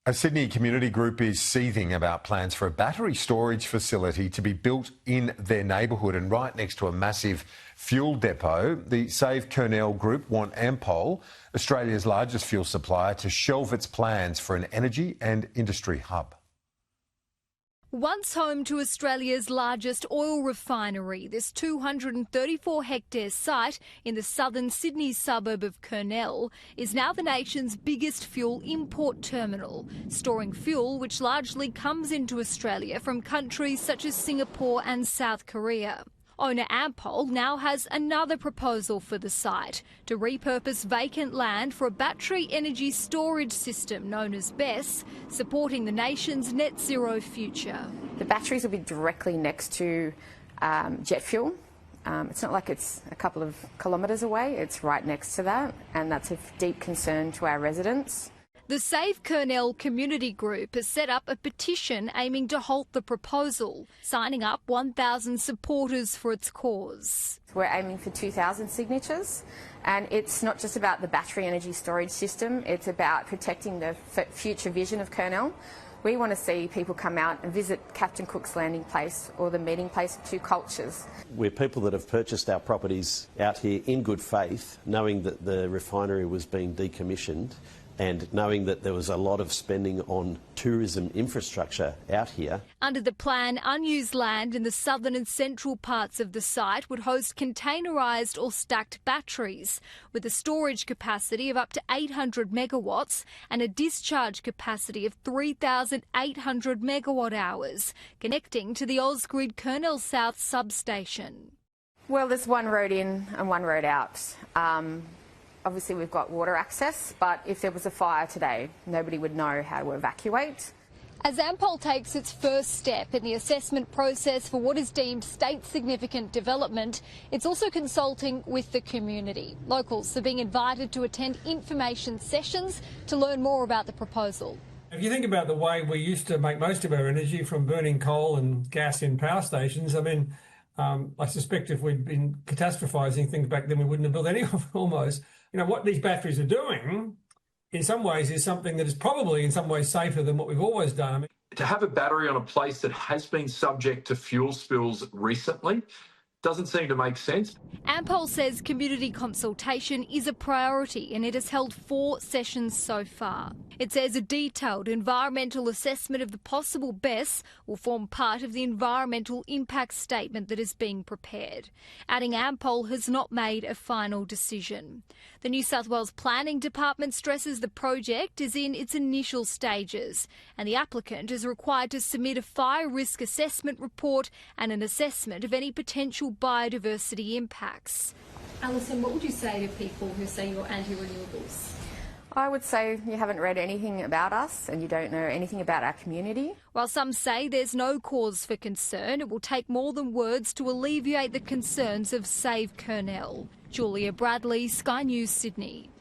A Sydney community group is seething about plans for a battery storage facility to be built in their neighbourhood and right next to a massive fuel depot. The Save Kurnell group want Ampol, Australia's largest fuel supplier, to shelve its plans for an energy and industry hub. Once home to Australia's largest oil refinery, this 234-hectare site in the southern Sydney suburb of Kurnell is now the nation's biggest fuel import terminal, storing fuel which largely comes into Australia from countries such as Singapore and South Korea. Owner Ampol now has another proposal for the site, to repurpose vacant land for a battery energy storage system known as BESS, supporting the nation's net zero future. The batteries will be directly next to jet fuel. It's not like it's a couple of kilometres away, it's right next to that, and that's of deep concern to our residents. The Save Kurnell community group has set up a petition aiming to halt the proposal, signing up 1,000 supporters for its cause. We're aiming for 2,000 signatures, and it's not just about the battery energy storage system, it's about protecting the future vision of Kurnell. We want to see people come out and visit Captain Cook's landing place or the meeting place of two cultures. We're people that have purchased our properties out here in good faith, knowing that the refinery was being decommissioned, and knowing that there was a lot of spending on tourism infrastructure out here. Under the plan, unused land in the southern and central parts of the site would host containerised or stacked batteries with a storage capacity of up to 800 megawatts and a discharge capacity of 3,800 megawatt hours, connecting to the Ausgrid Kurnell South substation. Well, there's one road in and one road out. Obviously, we've got water access, but if there was a fire today, nobody would know how to evacuate. As Ampol takes its first step in the assessment process for what is deemed state-significant development, it's also consulting with the community. Locals are being invited to attend information sessions to learn more about the proposal. If you think about the way we used to make most of our energy from burning coal and gas in power stations, I mean, I suspect if we'd been catastrophising things back then, we wouldn't have built any of it almost. You know, what these batteries are doing, in some ways, is something that is probably in some ways safer than what we've always done. I mean, to have a battery on a place that has been subject to fuel spills recently doesn't seem to make sense. Ampol says community consultation is a priority and it has held 4 sessions so far. It says a detailed environmental assessment of the possible BESS will form part of the environmental impact statement that is being prepared, adding Ampol has not made a final decision. The New South Wales Planning Department stresses the project is in its initial stages and the applicant is required to submit a fire risk assessment report and an assessment of any potential biodiversity impacts. Alison, what would you say to people who say you're anti-renewables? I would say you haven't read anything about us and you don't know anything about our community. While some say there's no cause for concern, it will take more than words to alleviate the concerns of Save Kurnell. Julia Bradley, Sky News, Sydney.